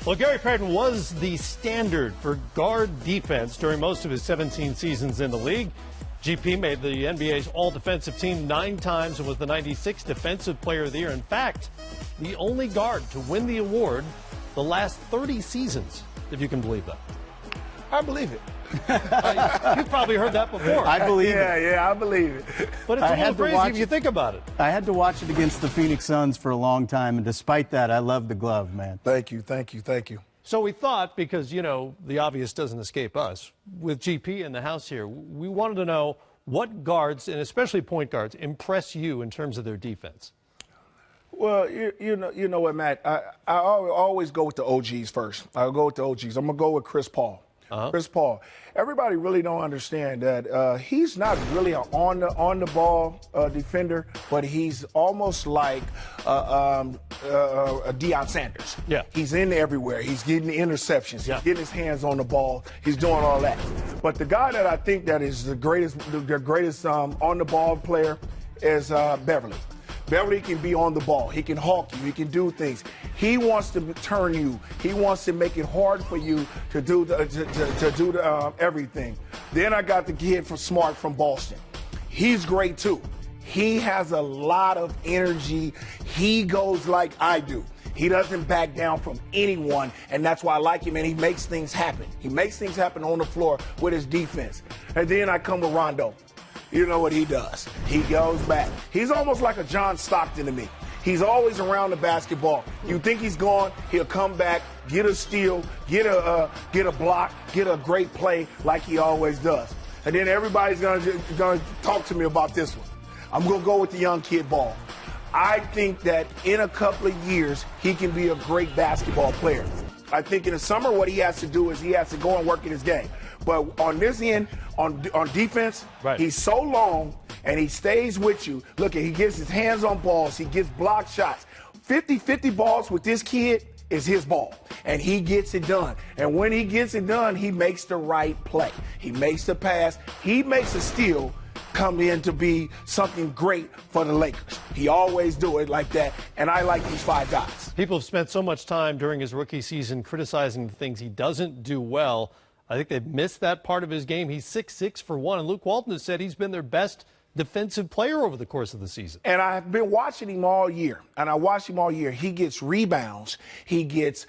Well, Gary Payton was the standard for guard defense during most of his 17 seasons in the league. GP made the NBA's all-defensive team 9 times and was the 96th Defensive Player of the Year. In fact, the only guard to win the award the last 30 seasons, if you can believe that. I believe it. You've probably heard that before. I believe it. Yeah, I believe it. But it's a little crazy if you think about it. I had to watch it against the Phoenix Suns for a long time, and despite that, I love the glove, man. Thank you, thank you, thank you. So we thought, because, you know, the obvious doesn't escape us, with GP in the house here, we wanted to know what guards, and especially point guards, impress you in terms of their defense. Well, you know what, Matt? I always go with the OGs first. I'll go with the OGs. I'm going to go with Chris Paul. Chris Paul. Everybody really don't understand that he's not really an on the ball defender, but he's almost like a Deion Sanders. Yeah. He's in everywhere. He's getting the interceptions. Yeah. He's getting his hands on the ball. He's doing all that. But the guy that I think that is the greatest on the ball player is Beverly. Beverly can be on the ball. He can hawk you. He can do things. He wants to turn you. He wants to make it hard for you to do everything. Then I got the kid from Smart from Boston. He's great too. He has a lot of energy. He goes like I do. He doesn't back down from anyone, and that's why I like him, and he makes things happen. He makes things happen on the floor with his defense. And then I come with Rondo. You know what he does. He goes back. He's almost like a John Stockton to me. He's always around the basketball. You think he's gone, he'll come back, get a steal, get a block, get a great play like he always does. And then everybody's gonna talk to me about this one. I'm gonna go with the young kid Ball. I think that in a couple of years, he can be a great basketball player. I think in the summer what he has to do is he has to go and work in his game. But on this end, on defense, right, he's so long and he stays with you. Look, he gets his hands on balls. He gets block shots. 50-50 balls with this kid is his ball, and he gets it done. And when he gets it done, he makes the right play. He makes the pass. He makes a steal come in to be something great for the Lakers. He always do it like that, and I like these 5 guys. People have spent so much time during his rookie season criticizing the things he doesn't do well. I think they've missed that part of his game. He's 6'6" for 1, and Luke Walton has said he's been their best defensive player over the course of the season. And I've been watching him all year, and I watched him all year. He gets rebounds, he gets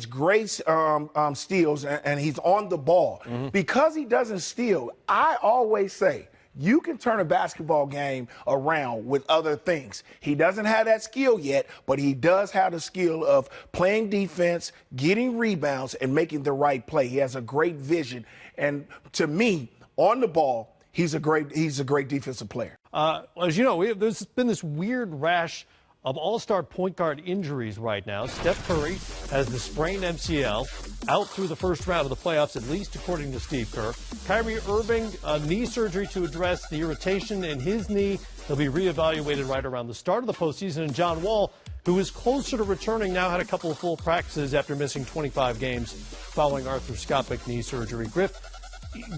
great steals, and he's on the ball. Because he doesn't steal, I always say, you can turn a basketball game around with other things. He doesn't have that skill yet, but he does have the skill of playing defense, getting rebounds, and making the right play. He has a great vision. And to me, on the ball, he's a great defensive player. As you know, there's been this weird rash of all-star point guard injuries right now. Steph Curry has the sprained MCL, out through the first round of the playoffs, at least according to Steve Kerr. Kyrie Irving, knee surgery to address the irritation in his knee. He'll be reevaluated right around the start of the postseason. And John Wall, who is closer to returning, now had a couple of full practices after missing 25 games following arthroscopic knee surgery. Griff,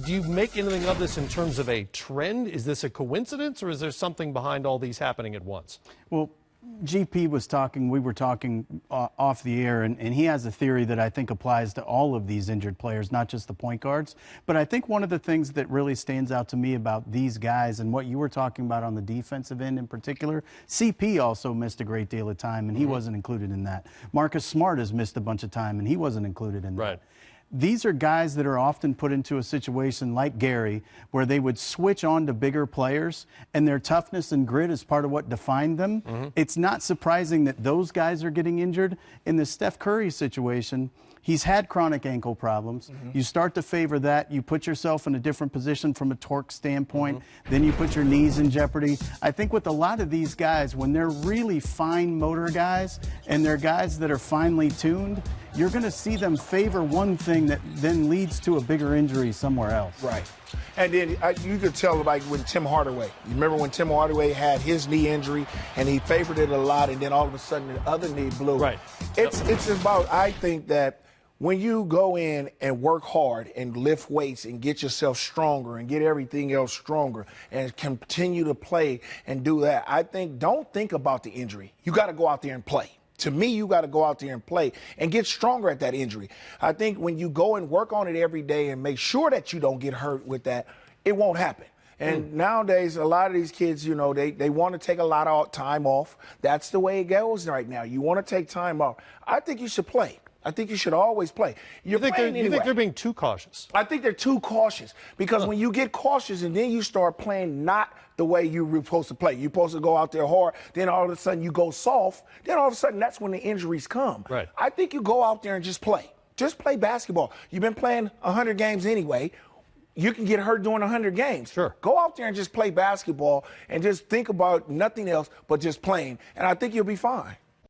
do you make anything of this in terms of a trend? Is this a coincidence, or is there something behind all these happening at once? Well, GP was talking, we were talking off the air, and he has a theory that I think applies to all of these injured players, not just the point guards. But I think one of the things that really stands out to me about these guys and what you were talking about on the defensive end in particular, CP also missed a great deal of time, and he wasn't included in that. Marcus Smart has missed a bunch of time, and he wasn't included in that. Right. These are guys that are often put into a situation like Gary, where they would switch on to bigger players, and their toughness and grit is part of what defined them. It's not surprising that those guys are getting injured. In the Steph Curry situation, he's had chronic ankle problems. You start to favor that. You put yourself in a different position from a torque standpoint. Then you put your knees in jeopardy. I think with a lot of these guys, when they're really fine motor guys and they're guys that are finely tuned, you're going to see them favor one thing that then leads to a bigger injury somewhere else. Right. And then you could tell, like, when Tim Hardaway. You remember when Tim Hardaway had his knee injury, and he favored it a lot, and then all of a sudden the other knee blew. Right. It's about, I think that when you go in and work hard and lift weights and get yourself stronger and get everything else stronger and continue to play and do that, I think, don't think about the injury. You got to go out there and play. To me, you got to go out there and play and get stronger at that injury. I think when you go and work on it every day and make sure that you don't get hurt with that, it won't happen. And nowadays, a lot of these kids, you know, they want to take a lot of time off. That's the way it goes right now. You want to take time off. I think you should play. I think you should always play. You think they're being too cautious? I think they're too cautious because when you get cautious and then you start playing not the way you were supposed to play, you're supposed to go out there hard, then all of a sudden you go soft, then all of a sudden that's when the injuries come. Right. I think you go out there and just play. Just play basketball. You've been playing 100 games anyway. You can get hurt doing 100 games. Sure. Go out there and just play basketball and just think about nothing else but just playing, and I think you'll be fine.